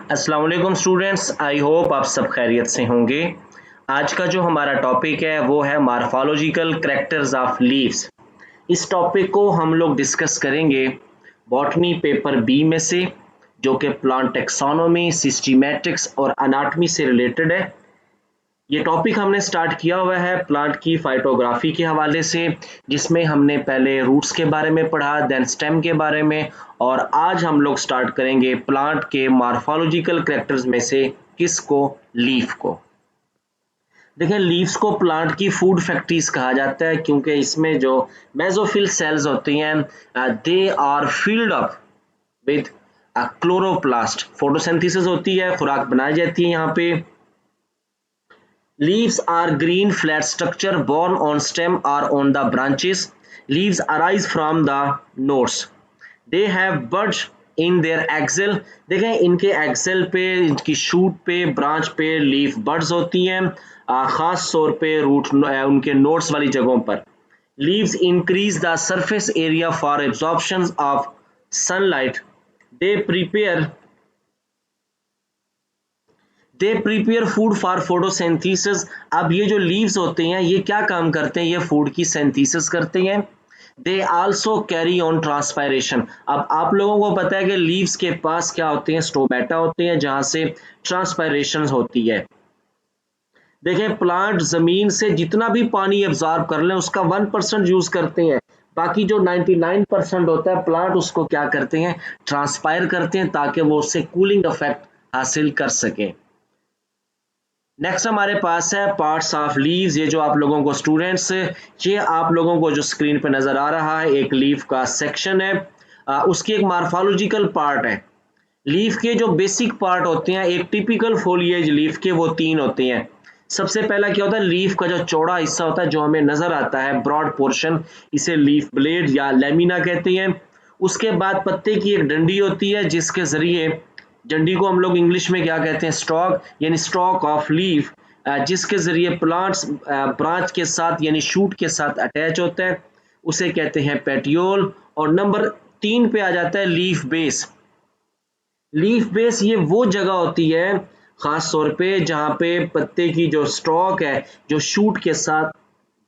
अस्सलाम वालेकुम students, I hope आप सब खैरियत से होंगे। आज का जो हमारा टॉपिक है वो है मार्फोलॉजिकल कैरेक्टर्स ऑफ लीव्स। इस टॉपिक को हम लोग डिस्कस करेंगे बॉटनी पेपर बी में से, जो कि प्लांट टेक्सोनोमी, सिस्टीमैटिक्स और अनाटमी से रिलेटेड है। ये टॉपिक हमने स्टार्ट किया हुआ है प्लांट की फाइटोग्राफी के हवाले से, जिसमें हमने पहले रूट्स के बारे में पढ़ा, देन स्टेम के बारे में, और आज हम लोग स्टार्ट करेंगे प्लांट के मार्फोलॉजिकल कैरेक्टर्स में से किसको, लीफ को। देखिए, लीव्स को प्लांट की फूड फैक्ट्रीज कहा जाता है क्योंकि इसमें जो मेसोफिल सेल्स होती हैं they are filled up with chloroplast. Photosynthesis होती है, खुराक बनाई जाती है यहाँ पे। Leaves are green flat structure borne on stem or on the branches. Leaves arise from the nodes. They have buds in their axil. देखें, इनके एक्सेल पे, इनकी शूट पे, ब्रांच पे लीफ बर्ड्स होती हैं, खास तौर पे रूट उनके नोड्स वाली जगहों पर। Leaves increase the surface area for absorption of sunlight. They prepare they prepare food for photosynthesis. अब ये जो लीव्स होते हैं ये क्या काम करते हैं, ये फूड की सिंथेसिस करते हैं। They also carry on transpiration. अब आप लोगों को पता है कि लीव्स के पास क्या होते हैं, स्टोमेटा होते हैं, जहां से ट्रांसपायरेशन होती है। देखें, प्लांट जमीन से जितना भी पानी एब्जॉर्ब कर लें उसका 1% यूज करते हैं, बाकी जो 99% होता है प्लांट उसको क्या करते हैं, ट्रांसपायर करते हैं, ताकि वो उससे कूलिंग इफेक्ट हासिल कर सके। नेक्स्ट हमारे पास है पार्ट्स ऑफ लीव्स। ये जो आप लोगों को स्टूडेंट्स, ये आप लोगों को जो स्क्रीन पे नजर आ रहा है एक लीफ का सेक्शन है, उसकी एक मार्फोलॉजिकल पार्ट है। लीफ के जो बेसिक पार्ट होते हैं एक टिपिकल फोलिएज लीफ के, वो तीन होते हैं। सबसे पहला क्या होता है, लीफ का जो चौड़ा हिस्सा होता है जो हमें नजर आता है, ब्रॉड पोर्शन, इसे लीफ ब्लेड या लेमिना कहते हैं। उसके बाद पत्ते की एक डंडी होती है जिसके जरिए, डंडी को हम लोग इंग्लिश में क्या कहते हैं, स्टॉक, यानी स्टॉक ऑफ लीफ, जिसके जरिए प्लांट्स ब्रांच के साथ यानी शूट के साथ अटैच होता है, उसे कहते हैं पेटियोल। और नंबर 3 पे आ जाता है लीफ बेस। लीफ बेस ये वो जगह होती है खास तौर पे जहां पे पत्ते की जो स्टॉक है जो शूट के साथ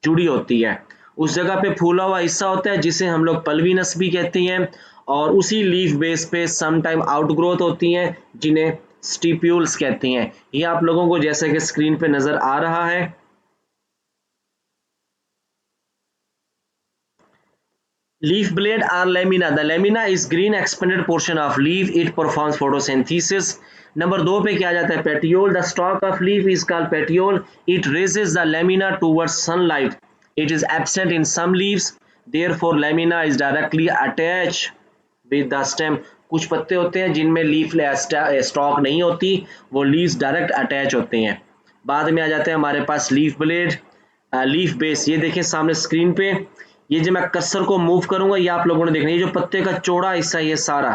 जुड़ी होती है, उस जगह पे फूला हुआ हिस्सा होता है जिसे हम लोग पल्विनस भी कहते हैं। और उसी लीफ बेस पे सम टाइम आउटग्रोथ होती हैं जिन्हें स्टिप्यूल्स कहते हैं। ये आप लोगों को जैसे कि स्क्रीन पे नजर आ रहा है। Leaf blade or lamina. The lamina is green expanded portion of leaf. It performs photosynthesis. Number 2 पे क्या जाता है, petiole. The stalk of leaf is called petiole. It raises the lamina towards sunlight. It is absent in some leaves. Therefore, lamina is directly attached with the stem. कुछ पत्ते होते हैं जिनमें leaf stock नहीं होती, वो लीव्स डायरेक्ट अटैच होते हैं। बाद में आ जाते हैं हमारे पास लीफ ब्लेड, लीफ बेस। ये देखें सामने स्क्रीन पे, ये जो मैं कर्सर को मूव करूंगा ये आप लोगों ने देखना, ये जो पत्ते का चौड़ा हिस्सा ये सारा,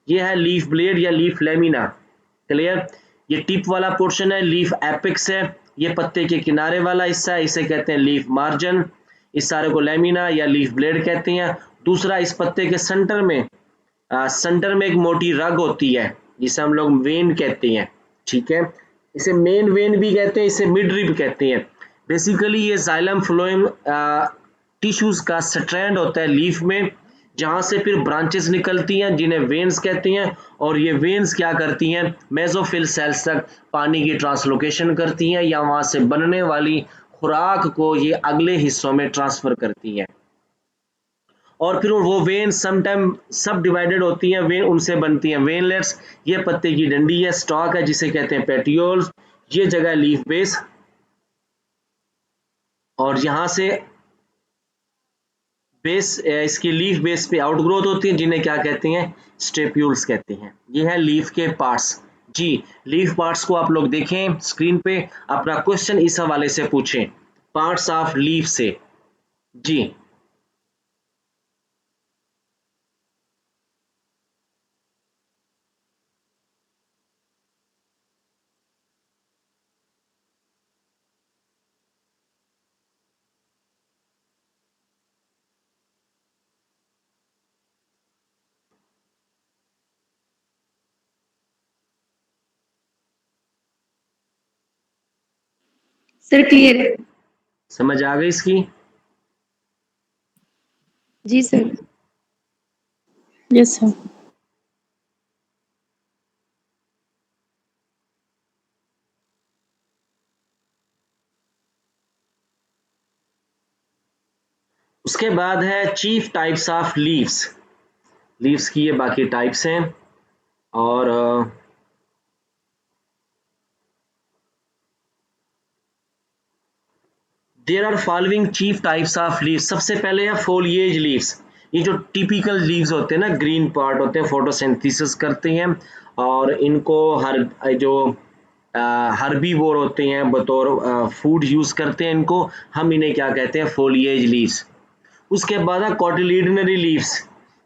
ये है लीफ ब्लेड या लीफ लेमिना। क्लियर? ये टिप वाला पोर्शन है लीफ एपिक्स है, ये पत्ते के किनारे वाला हिस्सा है, इसे कहते हैं लीफ मार्जिन। इस सारे को लेमिना या लीफ ब्लेड कहते हैं। दूसरा, इस पत्ते के सेंटर में एक मोटी रग होती है जिसे हम लोग वेन कहते हैं। ठीक है, इसे मेन वेन भी कहते हैं, इसे मिड रिब कहते हैं। बेसिकली ये जाइलम फ्लोएम टिश्यूज का स्ट्रैंड होता है लीफ में, जहां से फिर ब्रांचेस निकलती हैं जिन्हें वेन्स कहते हैं। और ये वेन्स क्या करती हैं, मेसोफिल सेल्स तक पानी की ट्रांसलोकेशन करती हैं, या वहां से बनने वाली खुराक को ये अगले हिस्सों में ट्रांसफर करती हैं। और फिर वो वेन सम टाइम सब डिवाइडेड होती हैं, वेन उनसे बनती हैं वेनलेट्स। ये पत्ते की डंडी है, स्टॉक है, जिसे कहते हैं पेटियोल्स। ये जगह लीफ बेस, और यहाँ से बेस, इसकी लीफ बेस पे आउटग्रोथ होती है जिन्हें क्या कहते हैं, स्टेप्यूल्स कहते हैं। ये है लीफ के पार्ट्स। जी, लीफ पार्ट्स को आप लोग देखें स्क्रीन पे, अपना क्वेश्चन इस हवाले से पूछें, पार्ट्स ऑफ लीफ से। जी, सर क्लियर है। समझ आ गई इसकी? जी सर। Yes sir. उसके बाद है chief types of leaves. Leaves की ये बाकी टाइप्स हैं और there are following chief types of leaves. सबसे पहले है फोलिएज लीव्स। ये जो टिपिकल लीव्स होते हैं ना, ग्रीन पार्ट होते हैं, फोटोसिंथेसिस करते हैं और इनको हर जो हर्बीवोर होते हैं बतौर फूड यूज करते हैं इनको, हम इन्हें क्या कहते हैं? Foliage leaves. उसके बाद है कॉटिलिडनरी लीव्स।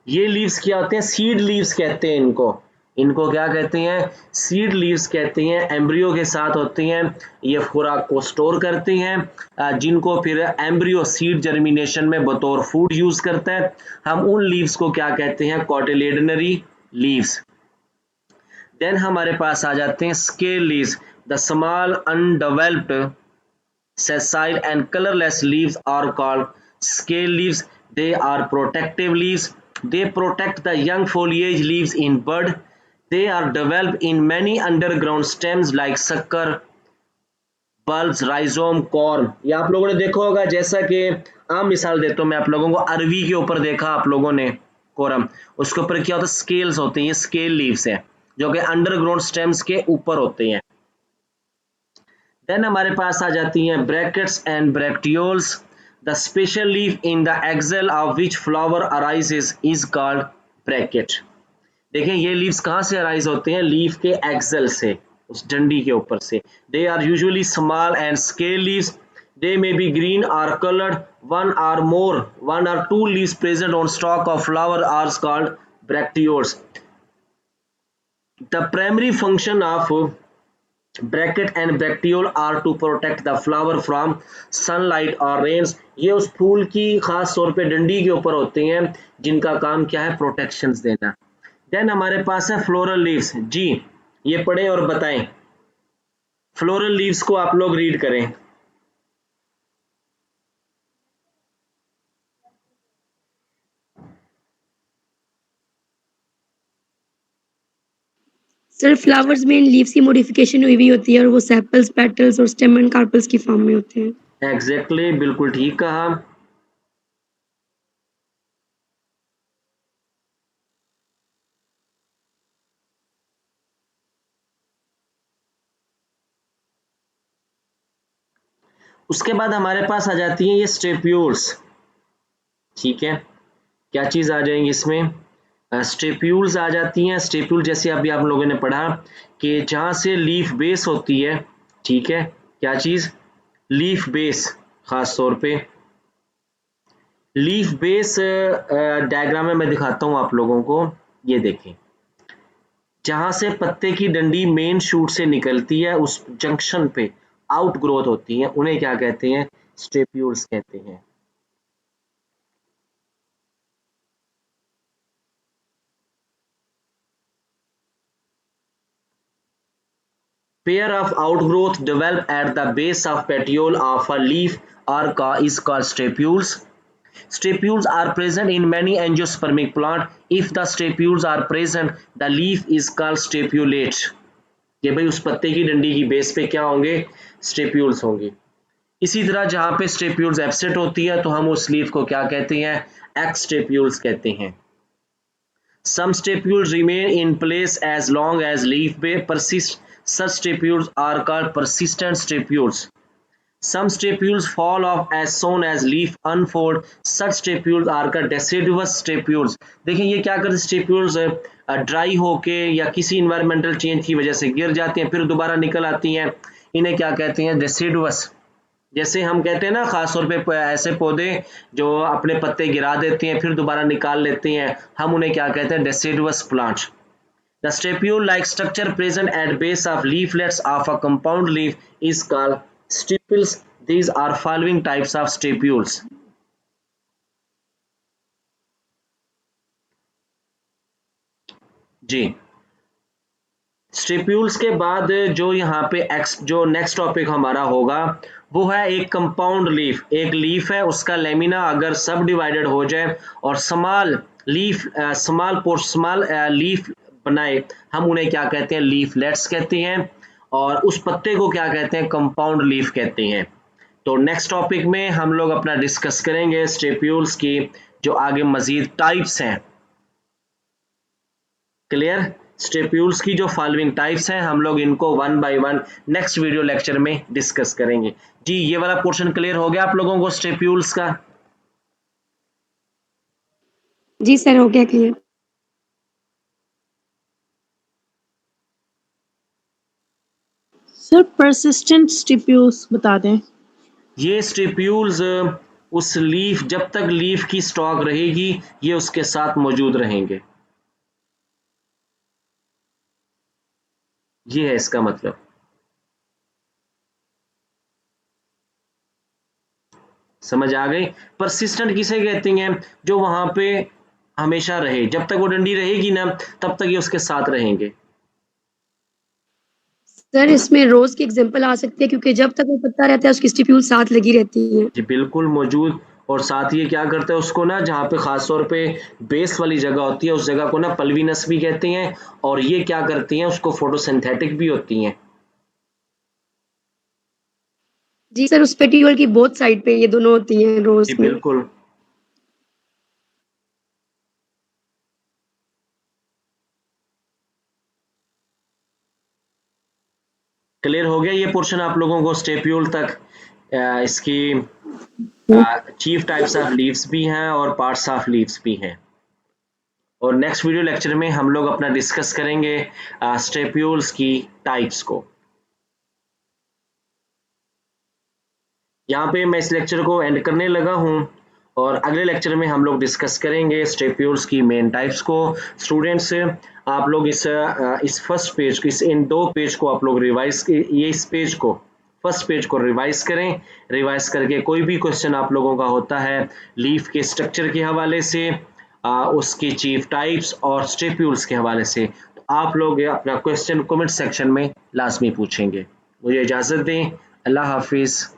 ये लीव्स क्या होते हैं? सीड लीव्स कहते हैं इनको। इनको क्या कहते हैं? सीड लीव्स कहते हैं। एम्ब्रियो के साथ होती हैं, ये खुराक को स्टोर करती हैं जिनको फिर एम्ब्रियो सीड जर्मिनेशन में बतौर फूड यूज करता है। हम उन लीव्स को क्या कहते हैं? कॉटिलिडनरी लीव्स। देन हमारे पास आ जाते हैं scale leaves. The small undeveloped sessile and colorless leaves are called scale leaves. They are protective leaves. They protect the young foliage leaves in bud. They are developed in many underground stems like sucker, bulbs, rhizome, corm. ये आप लोगों ने देखा होगा, जैसा कि आम मिसाल देता हूँ मैं आप लोगों को, अरवी के ऊपर देखा आप लोगों ने कोरम, उसके ऊपर क्या होता है? स्केल्स होते हैं। ये स्केल लीव्स हैं जो कि अंडरग्राउंड स्टेम्स के ऊपर होते हैं। देन हमारे पास आ जाती हैं brackets and bracteoles. The special leaf in the axil of which flower arises is called bracket. देखिए ये लीव्स कहाँ से अराइज होते हैं? लीफ के एक्सेल से, उस डंडी के ऊपर से। They are usually small and scale leaves. They may be green और कलर्ड। वन और two leaves present on stalk of flower are called bracteoles. The primary function of bracket and bracteole are to protect the flower from sunlight और rains. ये उस फूल की खास तौर पे डंडी के ऊपर होते हैं जिनका काम क्या है? प्रोटेक्शन देना। देन हमारे पास है फ्लोरल लीव्स। जी ये पढ़ें और बताएं। फ्लोरल लीव्स को आप लोग रीड करें। सर फ्लावर्स में इन लीव्स की मॉडिफिकेशन हुई हुई होती है और वो सेपल्स, पेटल्स और स्टेम एंड कार्पल्स की फॉर्म में होते हैं। एग्जैक्टली, बिल्कुल ठीक कहा। उसके बाद हमारे पास आ जाती हैं ये स्टेप्यूल्स। ठीक है, क्या चीज आ जाएंगी इसमें? स्टेप्यूल्स आ जाती हैं। स्टेप्यूल जैसे अभी आप लोगों ने पढ़ा कि जहां से लीफ बेस होती है, ठीक है, क्या चीज? Leaf base. खास तौर पे लीफ बेस डायग्राम में मैं दिखाता हूं आप लोगों को। ये देखें, जहां से पत्ते की डंडी मेन शूट से निकलती है, उस जंक्शन पे आउट ग्रोथ होती है, उन्हें क्या कहते हैं? स्टेप्यूल्स कहते हैं। Pair of outgrowth develop at the base of petiole of a leaf or is called stipules. Stipules are present in many angiospermic plant. If the stipules are present, the leaf is called stipulate. ये भाई उस पत्ते की डंडी की base पे क्या होंगे? स्टेप्यूल्स होंगे। इसी तरह जहां पे स्टेप्यूल्स एब्सेंट होती है तो हम उस लीफ को क्या कहते हैं? एक्स स्टेप्यूल्स कहते हैं। Some stipules remain in place as long as leaf bay persists. Such stipules are called persistent stipules. Some stipules fall off as soon as leaf unfold. Such stipules are called deciduous stipules. देखिए ये क्या करते हैं? Stipules dry होके या किसी environmental change की वजह से गिर जाती हैं, फिर दोबारा निकल आती हैं। इन्हें क्या कहते हैं? डेसिडुअस। जैसे हम कहते हैं ना, खास तौर पे ऐसे पौधे जो अपने पत्ते गिरा देते हैं फिर दोबारा निकाल लेते हैं, हम उन्हें क्या कहते हैं? Deciduous plant. The stipule-like structure present at base of leaflets of a compound leaf is called stipules. These are following types of stipules. जी, स्टिप्यूल्स के बाद जो यहाँ पे जो नेक्स्ट टॉपिक हमारा होगा वो है एक कंपाउंड लीफ। एक लीफ है, उसका लेमिना अगर सब डिवाइडेड हो जाए और स्मॉल लीफ बनाए, हम उन्हें क्या कहते हैं? लीफलेट्स कहते हैं। और उस पत्ते को क्या कहते हैं? कंपाउंड लीफ कहते हैं। तो नेक्स्ट टॉपिक में हम लोग अपना डिस्कस करेंगे स्टिप्यूल्स की जो आगे मजीद टाइप्स हैं। क्लियर? स्टिप्यूल्स की जो फॉलोइंग टाइप्स हैं हम लोग इनको one by one next video lecture में डिस्कस करेंगे। जी, ये वाला पोर्शन क्लियर हो गया आप लोगों को स्टिप्यूल्स का? जी सर, हो गया क्लियर। सर परसिस्टेंट स्टिप्यूल्स बता दें। ये स्टिप्यूल्स उस लीफ, जब तक लीफ की स्टॉक रहेगी ये उसके साथ मौजूद रहेंगे। ये है इसका मतलब। समझ आ गई? परसिस्टेंट किसे कहते हैं? जो वहां पे हमेशा रहे, जब तक वो डंडी रहेगी ना तब तक ये उसके साथ रहेंगे। सर इसमें रोज़ की एग्ज़ाम्पल आ सकती है क्योंकि जब तक वो पत्ता रहता है उसकी स्टिप्यूल साथ लगी रहती है। जी बिल्कुल मौजूद। और साथ ये क्या करता है उसको ना, जहाँ पे खास तौर पे बेस वाली जगह होती है उस जगह को ना पल्विनस भी कहते हैं। और ये क्या करती हैं? उसको फोटोसिंथेटिक भी होती हैं। जी सर, उस पेटियोल की बोथ साइड पे ये दोनों होती हैं जी रोज़ में। बिल्कुल। क्लियर हो गया ये पोर्शन आप लोगों को स्टेप्यूल तक? इसकी चीफ टाइप्स ऑफ लीव्स भी हैं और पार्ट्स ऑफ लीव्स भी हैं। और नेक्स्ट वीडियो लेक्चर में हम लोग अपना डिस्कस करेंगे स्टेप्यूल्स की टाइप्स को। यहाँ पे मैं इस लेक्चर को एंड करने लगा हूँ और अगले लेक्चर में हम लोग डिस्कस करेंगे स्टेप्यूल्स की मेन टाइप्स को। स्टूडेंट्स, आप लोग इस फर्स्ट पेज को, इन 2 पेज को आप लोग रिवाइज, ये इस पेज को, फर्स्ट पेज को रिवाइज करें। रिवाइज करके कोई भी क्वेश्चन आप लोगों का होता है लीफ के स्ट्रक्चर के हवाले से, उसकी चीफ टाइप्स और स्टेप्यूल्स के हवाले से, तो आप लोग अपना क्वेश्चन कमेंट सेक्शन में लाजमी पूछेंगे। मुझे इजाज़त दें। अल्लाह हाफिज़।